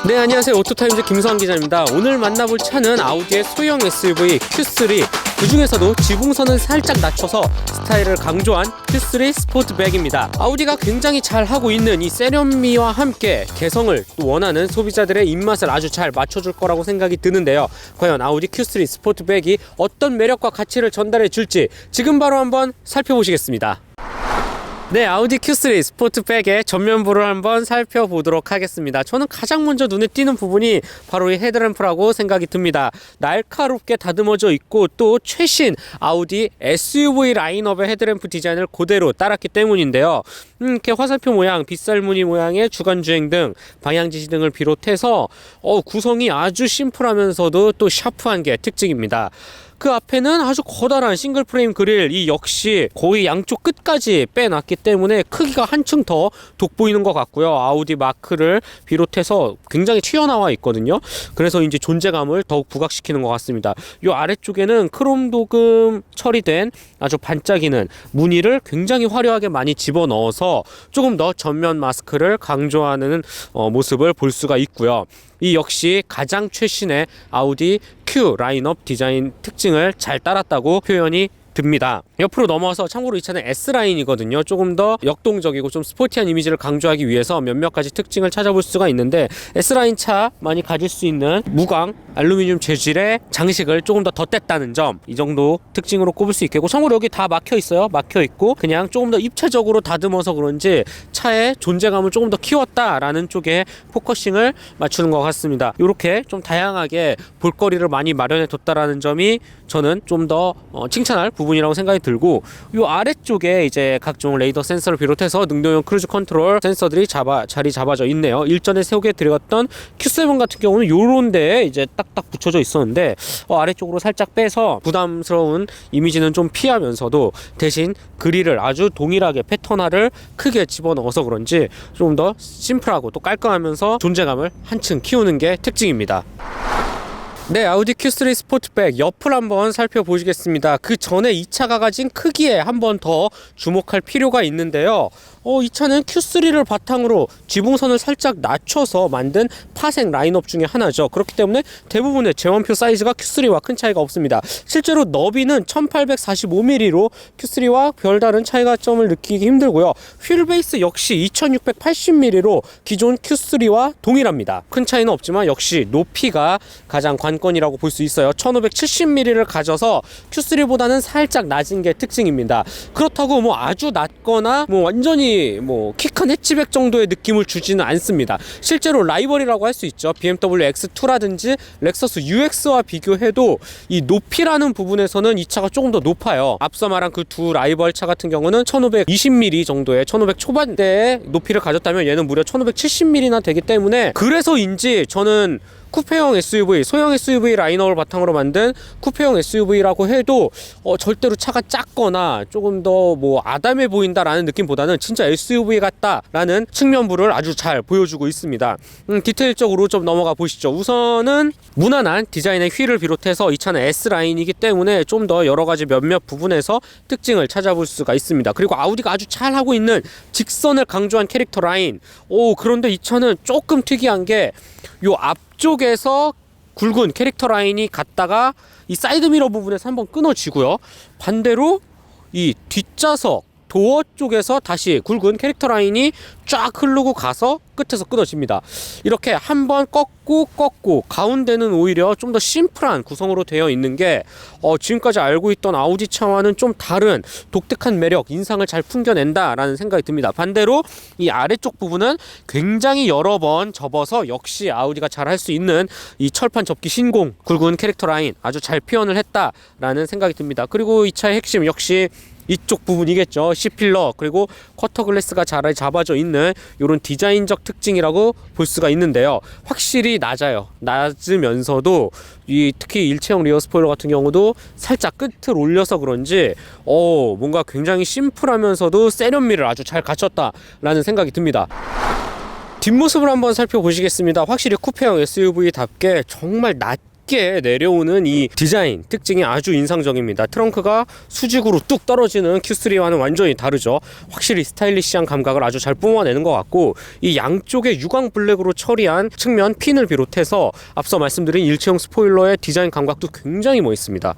네, 안녕하세요. 오토타임즈 김수환 기자입니다. 오늘 만나볼 차는 아우디의 소형 SUV Q3, 그 중에서도 지붕선을 살짝 낮춰서 스타일을 강조한 Q3 스포트백입니다. 아우디가 굉장히 잘 하고 있는 이 세련미와 함께 개성을 또 원하는 소비자들의 입맛을 아주 잘 맞춰줄 거라고 생각이 드는데요. 과연 아우디 Q3 스포트백이 어떤 매력과 가치를 전달해 줄지 지금 바로 한번 살펴보시겠습니다. 네, 아우디 Q3 스포트백의 전면부를 한번 살펴보도록 하겠습니다. 저는 가장 먼저 눈에 띄는 부분이 바로 이 헤드램프라고 생각이 듭니다. 날카롭게 다듬어져 있고 또 최신 아우디 SUV 라인업의 헤드램프 디자인을 그대로 따랐기 때문인데요. 이렇게 화살표 모양, 빗살무늬 모양의 주간주행 등, 방향지시 등을 비롯해서 구성이 아주 심플하면서도 또 샤프한 게 특징입니다. 그 앞에는 아주 커다란 싱글 프레임 그릴, 이 역시 거의 양쪽 끝까지 빼놨기 때문에 크기가 한층 더 돋보이는 것 같고요. 아우디 마크를 비롯해서 굉장히 튀어나와 있거든요. 그래서 이제 존재감을 더욱 부각시키는 것 같습니다. 이 아래쪽에는 크롬 도금 처리된 아주 반짝이는 무늬를 굉장히 화려하게 많이 집어넣어서 조금 더 전면 마스크를 강조하는 모습을 볼 수가 있고요. 이 역시 가장 최신의 아우디 Q 라인업 디자인 특징을 잘 따랐다고 표현이 듭니다. 옆으로 넘어서 참고로 이 차는 S라인이거든요. 조금 더 역동적이고 좀 스포티한 이미지를 강조하기 위해서 몇몇 가지 특징을 찾아볼 수가 있는데, S라인 차만이 가질 수 있는 무광 알루미늄 재질의 장식을 조금 더 덧댔다는 점, 이 정도 특징으로 꼽을 수 있겠고, 참고로 여기 다 막혀 있어요. 막혀 있고 그냥 조금 더 입체적으로 다듬어서 그런지 차의 존재감을 조금 더 키웠다라는 쪽에 포커싱을 맞추는 것 같습니다. 이렇게 좀 다양하게 볼거리를 많이 마련해 뒀다라는 점이 저는 좀 더 칭찬할 부분이라고 생각이 들고, 이 아래쪽에 이제 각종 레이더 센서를 비롯해서 능동형 크루즈 컨트롤 센서들이 자리 잡아져 있네요. 일전에 소개해드렸던 Q7 같은 경우는 요런 데에 이제 딱딱 붙여져 있었는데, 아래쪽으로 살짝 빼서 부담스러운 이미지는 좀 피하면서도 대신 그릴을 아주 동일하게 패턴화를 크게 집어넣어서 그런지 좀 더 심플하고 또 깔끔하면서 존재감을 한층 키우는 게 특징입니다. 네, 아우디 Q3 스포트백 옆을 한번 살펴보시겠습니다. 그 전에 이 차가 가진 크기에 한번 더 주목할 필요가 있는데요. 이 차는 Q3를 바탕으로 지붕선을 살짝 낮춰서 만든 파생 라인업 중에 하나죠. 그렇기 때문에 대부분의 제원표 사이즈가 Q3와 큰 차이가 없습니다. 실제로 너비는 1845mm로 Q3와 별다른 차이가점을 느끼기 힘들고요. 휠 베이스 역시 2680mm로 기존 Q3와 동일합니다. 큰 차이는 없지만 역시 높이가 가장 관건이라고 볼 수 있어요. 1570mm를 가져서 Q3보다는 살짝 낮은 게 특징입니다. 그렇다고 뭐 아주 낮거나 뭐 완전히 키 큰 해치백 정도의 느낌을 주지는 않습니다. 실제로 라이벌이라고 할 수 있죠. BMW X2라든지 렉서스 UX와 비교해도 이 높이라는 부분에서는 이 차가 조금 더 높아요. 앞서 말한 그 두 라이벌 차 같은 경우는 1520mm 정도의 1500 초반대의 높이를 가졌다면 얘는 무려 1570mm나 되기 때문에, 그래서인지 저는 쿠페형 SUV, 소형 SUV 라인업을 바탕으로 만든 쿠페형 SUV라고 해도 절대로 차가 작거나 조금 더 아담해 보인다라는 느낌보다는 진짜 SUV 같다라는 측면부를 아주 잘 보여주고 있습니다. 디테일적으로 좀 넘어가 보시죠. 우선은 무난한 디자인의 휠을 비롯해서 이 차는 S라인이기 때문에 좀 더 여러가지 몇몇 부분에서 특징을 찾아볼 수가 있습니다. 그리고 아우디가 아주 잘 하고 있는 직선을 강조한 캐릭터 라인. 그런데 이 차는 조금 특이한 게 요 앞쪽에서 굵은 캐릭터 라인이 갔다가 이 사이드미러 부분에서 한번 끊어지고요. 반대로 이 뒷좌석 도어 쪽에서 다시 굵은 캐릭터 라인이 쫙 흐르고 가서 끝에서 끊어집니다. 이렇게 한번 꺾고 가운데는 오히려 좀 더 심플한 구성으로 되어 있는 게 지금까지 알고 있던 아우디 차와는 좀 다른 독특한 매력, 인상을 잘 풍겨낸다라는 생각이 듭니다. 반대로 이 아래쪽 부분은 굉장히 여러 번 접어서 역시 아우디가 잘 할 수 있는 이 철판 접기 신공, 굵은 캐릭터 라인 아주 잘 표현을 했다라는 생각이 듭니다. 그리고 이 차의 핵심 역시 이쪽 부분이겠죠. C필러 그리고 쿼터 글래스가 잘 잡아져 있는 이런 디자인적 특징이라고 볼 수가 있는데요. 확실히 낮아요. 낮으면서도 특히 일체형 리어 스포일러 같은 경우도 살짝 끝을 올려서 그런지 뭔가 굉장히 심플하면서도 세련미를 아주 잘 갖췄다라는 생각이 듭니다. 뒷모습을 한번 살펴보시겠습니다. 확실히 쿠페형 SUV답게 정말 낮 낮게 내려오는 이 디자인 특징이 아주 인상적입니다. 트렁크가 수직으로 뚝 떨어지는 Q3와는 완전히 다르죠. 확실히 스타일리시한 감각을 아주 잘 뿜어내는 것 같고, 이 양쪽에 유광 블랙으로 처리한 측면 핀을 비롯해서 앞서 말씀드린 일체형 스포일러의 디자인 감각도 굉장히 멋있습니다.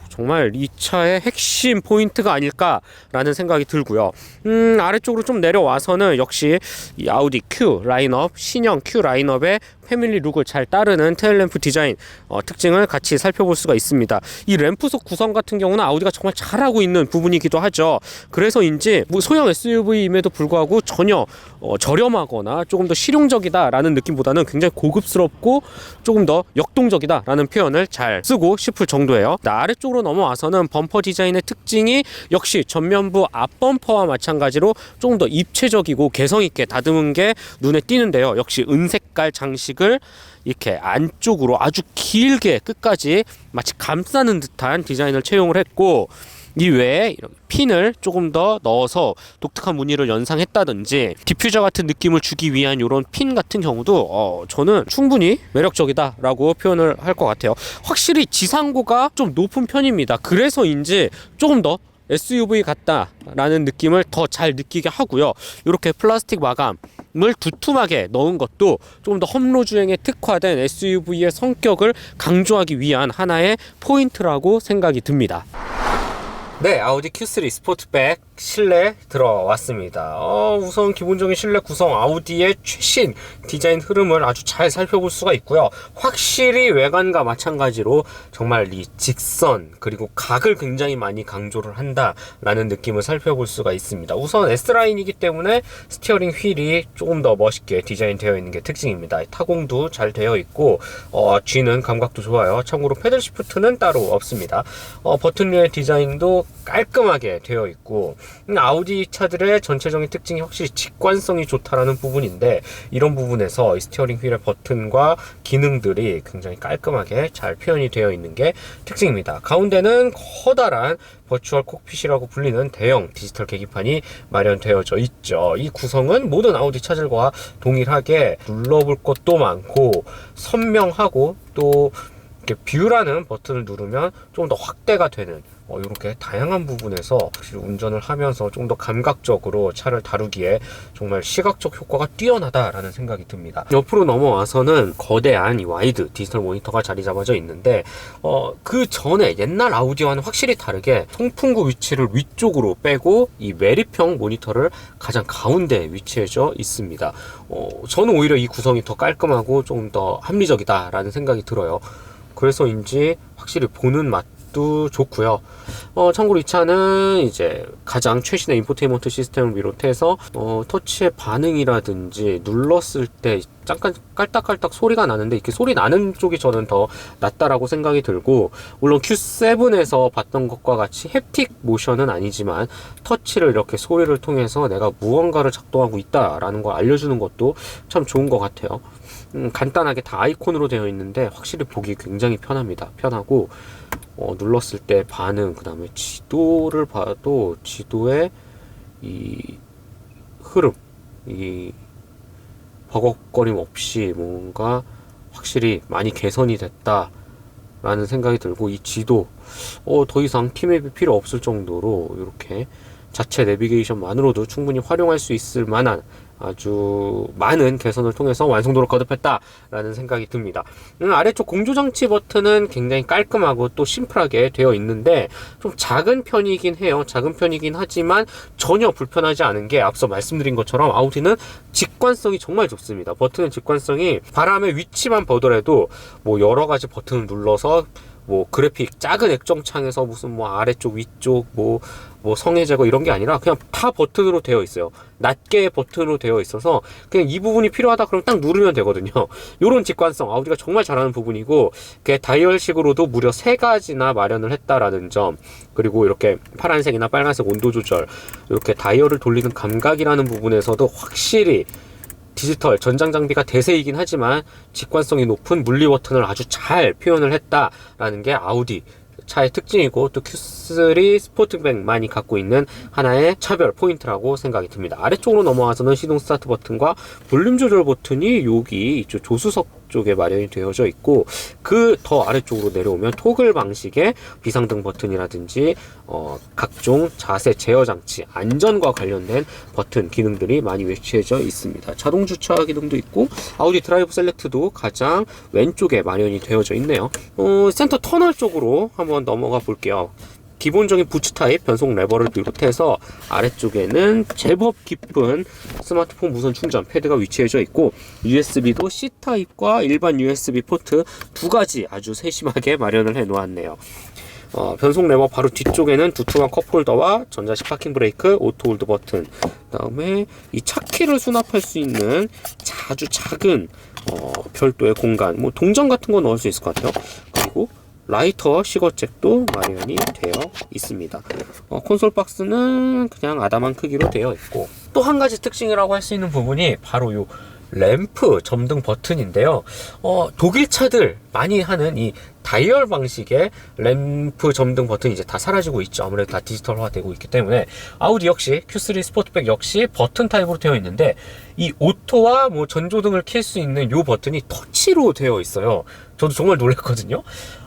정말 이 차의 핵심 포인트가 아닐까라는 생각이 들고요. 아래쪽으로 좀 내려와서는 역시 이 아우디 Q 라인업, 신형 Q 라인업의 패밀리 룩을 잘 따르는 테일램프 디자인 특징을 같이 살펴볼 수가 있습니다. 이 램프속 구성 같은 경우는 아우디가 정말 잘하고 있는 부분이기도 하죠. 그래서인지 소형 SUV임에도 불구하고 전혀 저렴하거나 조금 더 실용적이다라는 느낌보다는 굉장히 고급스럽고 조금 더 역동적이다라는 표현을 잘 쓰고 싶을 정도예요. 아래쪽으로 넘어와서는 범퍼 디자인의 특징이 역시 전면부 앞범퍼와 마찬가지로 조금 더 입체적이고 개성있게 다듬은 게 눈에 띄는데요. 역시 은색깔 장식을 이렇게 안쪽으로 아주 길게 끝까지 마치 감싸는 듯한 디자인을 채용을 했고, 이외에 이렇게 핀을 조금 더 넣어서 독특한 무늬를 연상했다든지 디퓨저 같은 느낌을 주기 위한 이런 핀 같은 경우도 저는 충분히 매력적이다라고 표현을 할 것 같아요. 확실히 지상고가 좀 높은 편입니다. 그래서인지 조금 더 SUV 같다라는 느낌을 더 잘 느끼게 하고요. 이렇게 플라스틱 마감을 두툼하게 넣은 것도 조금 더 험로 주행에 특화된 SUV의 성격을 강조하기 위한 하나의 포인트라고 생각이 듭니다. 네, 아우디 Q3 스포트백 실내 들어왔습니다. 우선 기본적인 실내 구성, 아우디의 최신 디자인 흐름을 아주 잘 살펴볼 수가 있고요. 확실히 외관과 마찬가지로 정말 이 직선 그리고 각을 굉장히 많이 강조를 한다라는 느낌을 살펴볼 수가 있습니다. 우선 S라인이기 때문에 스티어링 휠이 조금 더 멋있게 디자인되어 있는 게 특징입니다. 타공도 잘 되어 있고 쥐는 감각도 좋아요. 참고로 패들 시프트는 따로 없습니다. 버튼류의 디자인도 깔끔하게 되어 있고, 아우디 차들의 전체적인 특징이 확실히 직관성이 좋다라는 부분인데, 이런 부분에서 이 스티어링 휠의 버튼과 기능들이 굉장히 깔끔하게 잘 표현이 되어 있는 게 특징입니다. 가운데는 커다란 버추얼 콕핏이라고 불리는 대형 디지털 계기판이 마련되어져 있죠. 이 구성은 모든 아우디 차들과 동일하게 눌러볼 것도 많고 선명하고, 또 이렇게 뷰라는 버튼을 누르면 좀 더 확대가 되는 이렇게 다양한 부분에서 운전을 하면서 좀 더 감각적으로 차를 다루기에 정말 시각적 효과가 뛰어나다라는 생각이 듭니다. 옆으로 넘어와서는 거대한 이 와이드 디지털 모니터가 자리 잡아져 있는데, 그 전에 옛날 아우디와는 확실히 다르게 통풍구 위치를 위쪽으로 빼고 이 매립형 모니터를 가장 가운데에 위치해져 있습니다. 저는 오히려 이 구성이 더 깔끔하고 좀 더 합리적이다라는 생각이 들어요. 그래서인지 확실히 보는 맛도 좋고요. 참고로 이 차는 이제 가장 최신의 인포테인먼트 시스템을 비롯해서 터치의 반응이라든지 눌렀을 때 잠깐 깔딱깔딱 소리가 나는데, 이렇게 소리 나는 쪽이 저는 더 낫다라고 생각이 들고, 물론 Q7에서 봤던 것과 같이 햅틱 모션은 아니지만 터치를 이렇게 소리를 통해서 내가 무언가를 작동하고 있다라는 걸 알려주는 것도 참 좋은 것 같아요. 간단하게 다 아이콘으로 되어 있는데 확실히 보기 굉장히 편합니다. 편하고 눌렀을 때 반응, 그 다음에 지도를 봐도 지도의 이 흐름, 이 버벅거림 없이 뭔가 확실히 많이 개선이 됐다 라는 생각이 들고, 이 지도 더 이상 키맵이 필요 없을 정도로 이렇게 자체 내비게이션만으로도 충분히 활용할 수 있을 만한 아주 많은 개선을 통해서 완성도를 거듭했다라는 생각이 듭니다. 아래쪽 공조장치 버튼은 굉장히 깔끔하고 또 심플하게 되어 있는데 좀 작은 편이긴 해요. 작은 편이긴 하지만 전혀 불편하지 않은 게, 앞서 말씀드린 것처럼 아우디는 직관성이 정말 좋습니다. 버튼의 직관성이 바람의 위치만 보더라도 뭐 여러 가지 버튼을 눌러서 뭐 그래픽 작은 액정창에서 무슨 뭐 아래쪽 위쪽 뭐 성해 제거 이런 게 아니라 그냥 다 버튼으로 되어 있어요. 낮게 버튼으로 되어 있어서 그냥 이 부분이 필요하다 그러면 딱 누르면 되거든요. 요런 직관성 아우디가 정말 잘하는 부분이고, 그게 다이얼식으로도 무려 3가지나 마련을 했다라는 점, 그리고 이렇게 파란색이나 빨간색 온도 조절, 이렇게 다이얼을 돌리는 감각이라는 부분에서도 확실히 디지털 전장 장비가 대세이긴 하지만 직관성이 높은 물리 버튼을 아주 잘 표현을 했다라는 게 아우디 차의 특징이고, 또 Q3 스포트백만이 갖고 있는 하나의 차별 포인트라고 생각이 듭니다. 아래쪽으로 넘어와서는 시동 스타트 버튼과 볼륨 조절 버튼이 여기 있죠. 조수석 쪽에 마련이 되어져 있고, 그 더 아래쪽으로 내려오면 토글 방식의 비상등 버튼이라든지 각종 자세 제어 장치, 안전과 관련된 버튼 기능들이 많이 위치해져 있습니다. 자동 주차 기능도 있고, 아우디 드라이브 셀렉트도 가장 왼쪽에 마련이 되어져 있네요. 센터 터널 쪽으로 한번 넘어가 볼게요. 기본적인 부츠 타입 변속 레버를 비롯해서 아래쪽에는 제법 깊은 스마트폰 무선 충전 패드가 위치해져 있고, USB도 C 타입과 일반 USB 포트 두 가지 아주 세심하게 마련을 해 놓았네요. 변속 레버 바로 뒤쪽에는 두툼한 컵홀더와 전자식 파킹 브레이크, 오토 홀드 버튼, 그 다음에 이 차키를 수납할 수 있는 아주 작은 별도의 공간, 뭐 동전 같은 거 넣을 수 있을 것 같아요. 그리고 라이터 시거잭도 마련이 되어 있습니다. 콘솔 박스는 그냥 아담한 크기로 되어 있고, 또 한 가지 특징이라고 할 수 있는 부분이 바로 요 램프 점등 버튼인데요. 독일 차들 많이 하는 이 다이얼 방식의 램프 점등 버튼이 이제 다 사라지고 있죠. 아무래도 다 디지털화 되고 있기 때문에 아우디 역시 Q3 스포트백 역시 버튼 타입으로 되어 있는데, 이 오토와 뭐 전조등을 켤 수 있는 요 버튼이 터치로 되어 있어요. 저도 정말 놀랐거든요.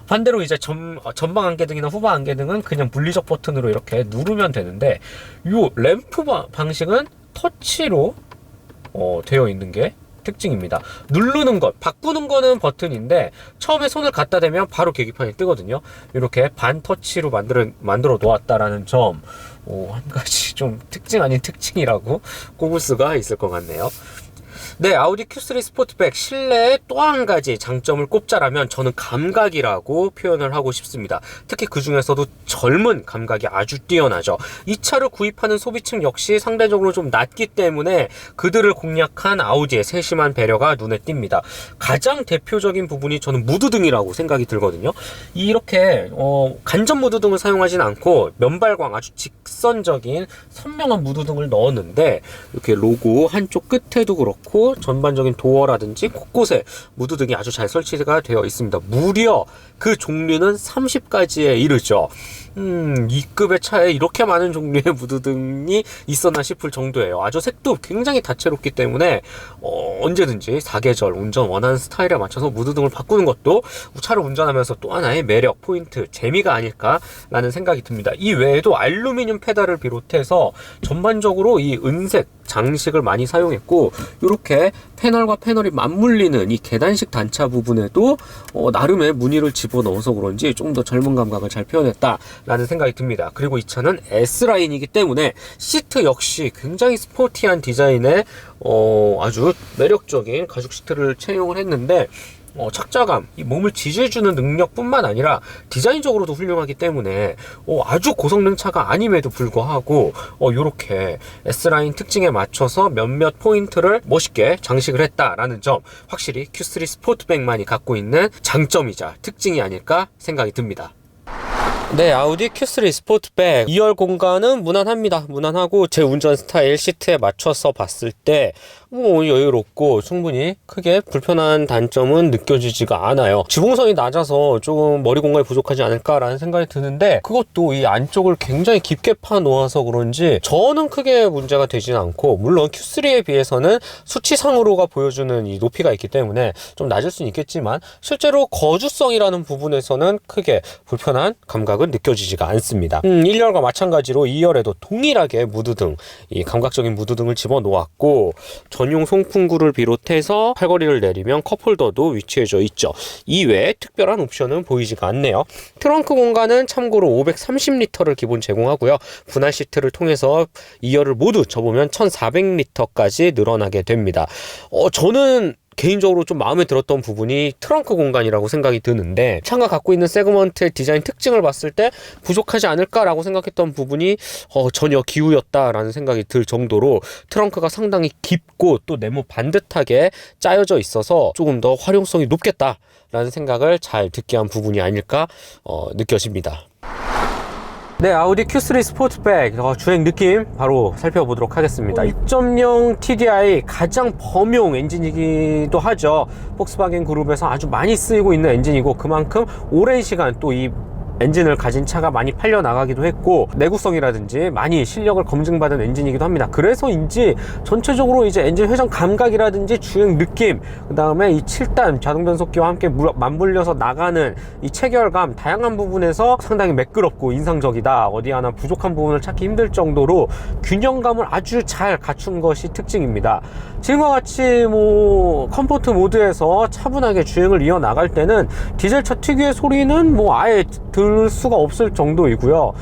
반대로 이제 전방 안개등이나 후방 안개등은 그냥 물리적 버튼으로 이렇게 누르면 되는데, 요 램프 방식은 터치로 되어 있는 게 특징입니다. 누르는 것, 바꾸는 거는 버튼인데 처음에 손을 갖다 대면 바로 계기판이 뜨거든요. 이렇게 반터치로 만들어 놓았다라는 점, 한 가지 좀 특징 아닌 특징이라고 꼽을 수가 있을 것 같네요. 네, 아우디 Q3 스포트백 실내의 또 한 가지 장점을 꼽자라면 저는 감각이라고 표현을 하고 싶습니다. 특히 그 중에서도 젊은 감각이 아주 뛰어나죠. 이 차를 구입하는 소비층 역시 상대적으로 좀 낮기 때문에 그들을 공략한 아우디의 세심한 배려가 눈에 띕니다. 가장 대표적인 부분이 저는 무드등이라고 생각이 들거든요. 이렇게 간접 무드등을 사용하진 않고 면발광 아주 직선적인 선명한 무드등을 넣었는데, 이렇게 로고 한쪽 끝에도 그렇고 전반적인 도어라든지 곳곳에 무드등이 아주 잘 설치가 되어 있습니다. 무려 그 종류는 30가지에 이르죠. 이 급의 차에 이렇게 많은 종류의 무드등이 있었나 싶을 정도예요. 아주 색도 굉장히 다채롭기 때문에 언제든지 사계절 운전 원하는 스타일에 맞춰서 무드등을 바꾸는 것도 차를 운전하면서 또 하나의 매력, 포인트, 재미가 아닐까라는 생각이 듭니다. 이 외에도 알루미늄 페달을 비롯해서 전반적으로 이 은색 장식을 많이 사용했고, 이렇게 패널과 패널이 맞물리는 이 계단식 단차 부분에도 나름의 무늬를 집어넣어서 그런지 좀 더 젊은 감각을 잘 표현했다라는 생각이 듭니다. 그리고 이 차는 S라인이기 때문에 시트 역시 굉장히 스포티한 디자인의 아주 매력적인 가죽 시트를 채용을 했는데, 착자감, 이 몸을 지지해주는 능력뿐만 아니라 디자인적으로도 훌륭하기 때문에 아주 고성능 차가 아님에도 불구하고 이렇게 S라인 특징에 맞춰서 몇몇 포인트를 멋있게 장식을 했다라는 점, 확실히 Q3 스포트백만이 갖고 있는 장점이자 특징이 아닐까 생각이 듭니다. 네, 아우디 Q3 스포트백 2열 공간은 무난합니다. 무난하고 제 운전 스타일 시트에 맞춰서 봤을 때 여유롭고 충분히 크게 불편한 단점은 느껴지지가 않아요. 지붕선이 낮아서 조금 머리 공간이 부족하지 않을까라는 생각이 드는데, 그것도 이 안쪽을 굉장히 깊게 파 놓아서 그런지 저는 크게 문제가 되진 않고, 물론 Q3에 비해서는 수치상으로가 보여주는 이 높이가 있기 때문에 좀 낮을 수는 있겠지만, 실제로 거주성이라는 부분에서는 크게 불편한 감각은 느껴지지가 않습니다. 1열과 마찬가지로 2열에도 동일하게 무드등, 이 감각적인 무드등을 집어 놓았고, 전용 송풍구를 비롯해서 팔걸이를 내리면 컵홀더도 위치해져 있죠. 이외에 특별한 옵션은 보이지가 않네요. 트렁크 공간은 참고로 530리터를 기본 제공하고요. 분할 시트를 통해서 2열을 모두 접으면 1400리터까지 늘어나게 됩니다. 저는 개인적으로 좀 마음에 들었던 부분이 트렁크 공간이라고 생각이 드는데, 차가 갖고 있는 세그먼트의 디자인 특징을 봤을 때 부족하지 않을까라고 생각했던 부분이 전혀 기우였다라는 생각이 들 정도로 트렁크가 상당히 깊고 또 네모 반듯하게 짜여져 있어서 조금 더 활용성이 높겠다라는 생각을 잘 듣게 한 부분이 아닐까 느껴집니다. 네, 아우디 Q3 스포트백 주행 느낌 바로 살펴보도록 하겠습니다. 2.0 TDI 가장 범용 엔진이기도 하죠. 폭스바겐 그룹에서 아주 많이 쓰이고 있는 엔진이고, 그만큼 오랜 시간 또 이 엔진을 가진 차가 많이 팔려 나가기도 했고 내구성이라든지 많이 실력을 검증받은 엔진이기도 합니다. 그래서인지 전체적으로 이제 엔진 회전 감각이라든지 주행 느낌, 그 다음에 이 7단 자동 변속기와 함께 맞물려서 나가는 이 체결감, 다양한 부분에서 상당히 매끄럽고 인상적이다. 어디 하나 부족한 부분을 찾기 힘들 정도로 균형감을 아주 잘 갖춘 것이 특징입니다. 지금과 같이 뭐 컴포트 모드에서 차분하게 주행을 이어나갈 때는 디젤차 특유의 소리는 뭐 아예 들을 수가 없을 정도이고요.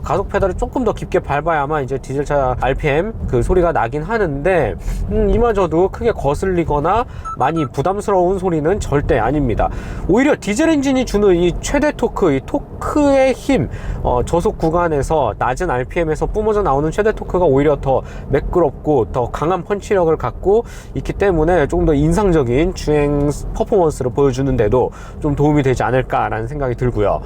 가속 페달을 조금 더 깊게 밟아야만 이제 디젤차 RPM 그 소리가 나긴 하는데 이마저도 크게 거슬리거나 많이 부담스러운 소리는 절대 아닙니다. 오히려 디젤 엔진이 주는 이 최대 토크, 이 토크의 힘, 저속 구간에서 낮은 RPM에서 뿜어져 나오는 최대 토크가 오히려 더 매끄럽고 더 강한 펀치력을 갖고 있기 때문에 조금 더 인상적인 주행 퍼포먼스를 보여주는데도 좀 도움이 되지 않을까라는 생각이 들고요.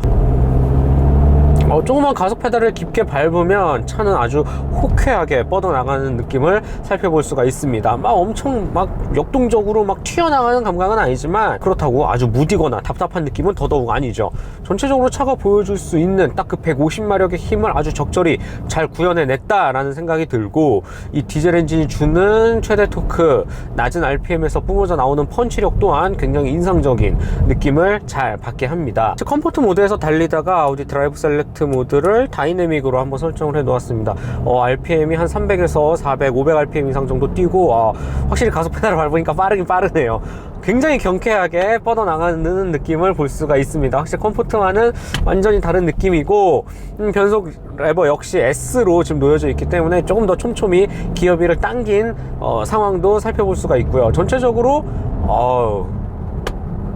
조금만 가속 페달을 깊게 밟으면 차는 아주 호쾌하게 뻗어나가는 느낌을 살펴볼 수가 있습니다. 막 엄청 막 역동적으로 막 튀어나가는 감각은 아니지만 그렇다고 아주 무디거나 답답한 느낌은 더더욱 아니죠. 전체적으로 차가 보여줄 수 있는 딱 그 150마력의 힘을 아주 적절히 잘 구현해냈다라는 생각이 들고, 이 디젤 엔진이 주는 최대 토크, 낮은 RPM에서 뿜어져 나오는 펀치력 또한 굉장히 인상적인 느낌을 잘 받게 합니다. 컴포트 모드에서 달리다가 아우디 드라이브 셀렉트 모드를 다이내믹으로 한번 설정을 해 놓았습니다. RPM이 한 300에서 400, 500rpm 이상 정도 뛰고 확실히 가속 페달을 밟으니까 빠르긴 빠르네요. 굉장히 경쾌하게 뻗어나가는 느낌을 볼 수가 있습니다. 확실히 컴포트와는 완전히 다른 느낌이고, 변속 레버 역시 S로 지금 놓여져 있기 때문에 조금 더 촘촘히 기어비를 당긴 상황도 살펴볼 수가 있고요. 전체적으로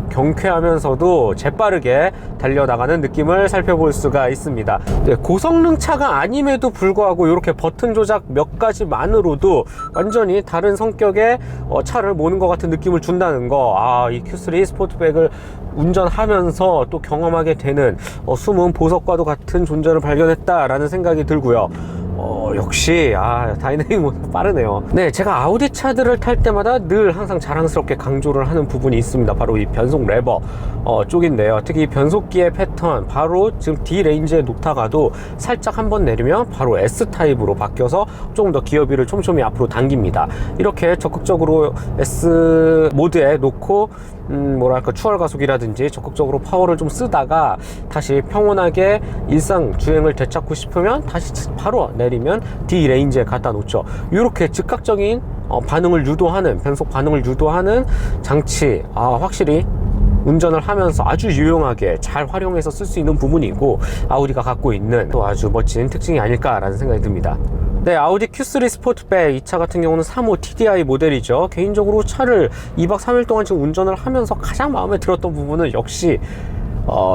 경쾌하면서도 재빠르게 달려나가는 느낌을 살펴볼 수가 있습니다. 고성능 차가 아님에도 불구하고 이렇게 버튼 조작 몇 가지만으로도 완전히 다른 성격의 차를 모는 것 같은 느낌을 준다는 거, 이 Q3 스포츠백을 운전하면서 또 경험하게 되는 숨은 보석과도 같은 존재를 발견했다라는 생각이 들고요. 역시 다이내믹 모드 빠르네요. 네, 제가 아우디 차들을 탈 때마다 늘 항상 자랑스럽게 강조를 하는 부분이 있습니다. 바로 이 변속 레버 쪽인데요. 특히 변속기의 패턴, 바로 지금 D 레인지에 놓다가도 살짝 한번 내리면 바로 S 타입으로 바뀌어서 조금 더 기어비를 촘촘히 앞으로 당깁니다. 이렇게 적극적으로 S 모드에 놓고 뭐랄까 추월 가속이라든지 적극적으로 파워를 좀 쓰다가 다시 평온하게 일상 주행을 되찾고 싶으면 다시 바로 내리면 D 레인지에 갖다 놓죠. 이렇게 즉각적인 반응을 유도하는, 변속 반응을 유도하는 장치, 확실히 운전을 하면서 아주 유용하게 잘 활용해서 쓸 수 있는 부분이고, 아우디가 갖고 있는 또 아주 멋진 특징이 아닐까라는 생각이 듭니다. 네, 아우디 Q3 스포츠백, 이 차 같은 경우는 3호 TDI 모델이죠. 개인적으로 차를 2박 3일 동안 지금 운전을 하면서 가장 마음에 들었던 부분은 역시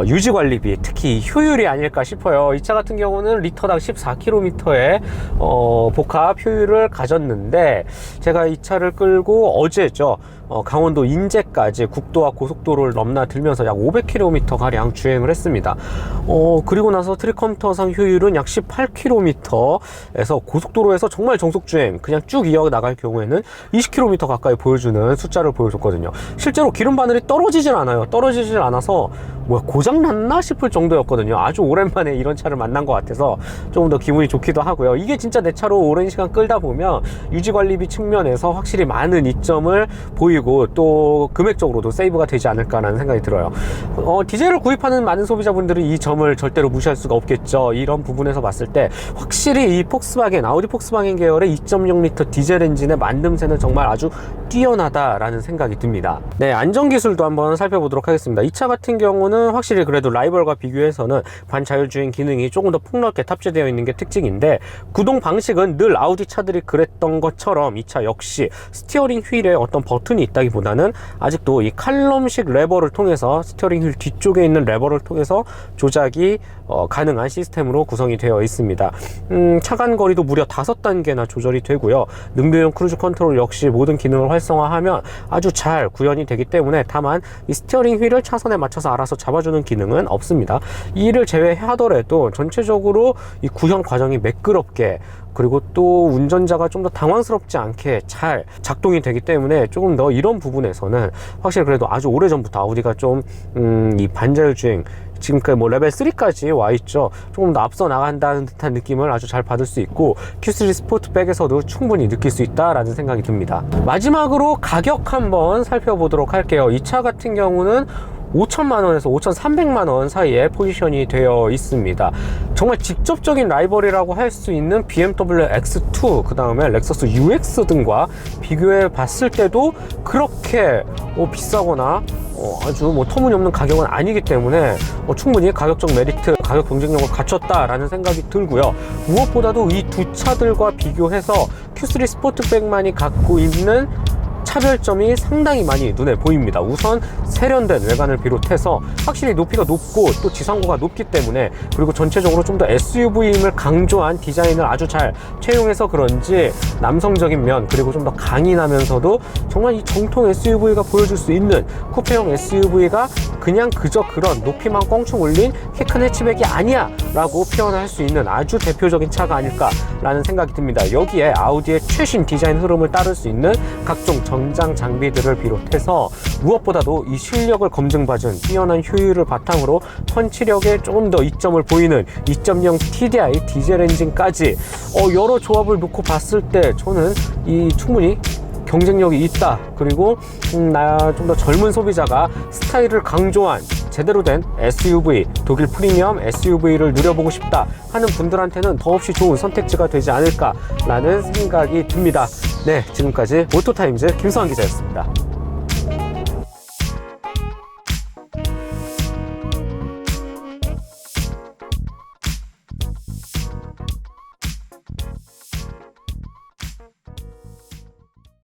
유지관리비, 특히 효율이 아닐까 싶어요. 이 차 같은 경우는 리터당 14km의 복합 효율을 가졌는데, 제가 이 차를 끌고 어제죠, 강원도 인제까지 국도와 고속도로를 넘나들면서 약 500km 가량 주행을 했습니다. 그리고 나서 트리컴퓨터상 효율은 약 18km에서 고속도로에서 정말 정속주행 그냥 쭉 이어나갈 경우에는 20km 가까이 보여주는 숫자를 보여줬거든요. 실제로 기름 바늘이 떨어지질 않아요. 떨어지질 않아서 고장났나 싶을 정도였거든요. 아주 오랜만에 이런 차를 만난 것 같아서 조금 더 기분이 좋기도 하고요. 이게 진짜 내 차로 오랜 시간 끌다 보면 유지관리비 측면에서 확실히 많은 이점을 보이고 또 금액적으로도 세이브가 되지 않을까라는 생각이 들어요. 디젤을 구입하는 많은 소비자분들은 이 점을 절대로 무시할 수가 없겠죠. 이런 부분에서 봤을 때 확실히 이 폭스바겐, 아우디 폭스바겐 계열의 2.0L 디젤 엔진의 만듦새는 정말 아주 뛰어나다라는 생각이 듭니다. 네, 안전기술도 한번 살펴보도록 하겠습니다. 이 차 같은 경우는 확실히 그래도 라이벌과 비교해서는 반자율주행 기능이 조금 더 폭넓게 탑재되어 있는 게 특징인데, 구동 방식은 늘 아우디 차들이 그랬던 것처럼 이 차 역시 스티어링 휠에 어떤 버튼이 있다기보다는 아직도 이 칼럼식 레버를 통해서, 스티어링 휠 뒤쪽에 있는 레버를 통해서 조작이 가능한 시스템으로 구성이 되어 있습니다. 차간 거리도 무려 5단계나 조절이 되고요. 능동형 크루즈 컨트롤 역시 모든 기능을 활성화하면 아주 잘 구현이 되기 때문에, 다만 이 스티어링 휠을 차선에 맞춰서 알아서 잡아주는 기능은 없습니다. 이를 제외하더라도 전체적으로 이 구현 과정이 매끄럽게, 그리고 또 운전자가 좀 더 당황스럽지 않게 잘 작동이 되기 때문에 조금 더 이런 부분에서는 확실히 그래도 아주 오래전부터 아우디가 좀 이 반자율주행 지금까지 뭐 레벨 3까지 와 있죠. 조금 더 앞서 나간다는 듯한 느낌을 아주 잘 받을 수 있고 Q3 스포츠백에서도 충분히 느낄 수 있다라는 생각이 듭니다. 마지막으로 가격 한번 살펴보도록 할게요. 이 차 같은 경우는 5천만원에서 5,300만원 사이에 포지션이 되어 있습니다. 정말 직접적인 라이벌이라고 할 수 있는 BMW X2, 그 다음에 렉서스 UX 등과 비교해 봤을 때도 그렇게 비싸거나 아주 터무니없는 가격은 아니기 때문에 충분히 가격적 메리트, 가격 경쟁력을 갖췄다라는 생각이 들고요. 무엇보다도 이 두 차들과 비교해서 Q3 스포츠백만이 갖고 있는 차별점이 상당히 많이 눈에 보입니다. 우선 세련된 외관을 비롯해서 확실히 높이가 높고 또 지상고가 높기 때문에, 그리고 전체적으로 좀 더 SUV임을 강조한 디자인을 아주 잘 채용해서 그런지 남성적인 면, 그리고 좀 더 강인하면서도 정말 이 정통 SUV가 보여줄 수 있는 쿠페형 SUV가 그냥 그저 그런 높이만 껑충 올린 키 큰 해치백이 아니야 라고 표현을 할 수 있는 아주 대표적인 차가 아닐까 라는 생각이 듭니다. 여기에 아우디의 최신 디자인 흐름을 따를 수 있는 각종 전장 장비들을 비롯해서 무엇보다도 이 실력을 검증받은 뛰어난 효율을 바탕으로 펀치력에 조금 더 이점을 보이는 2.0 TDI 디젤 엔진까지 여러 조합을 놓고 봤을 때 저는 이 충분히 경쟁력이 있다. 그리고 좀 더 젊은 소비자가 스타일을 강조한 제대로 된 SUV, 독일 프리미엄 SUV를 누려보고 싶다 하는 분들한테는 더없이 좋은 선택지가 되지 않을까 라는 생각이 듭니다. 네, 지금까지 오토타임즈 김수환 기자였습니다.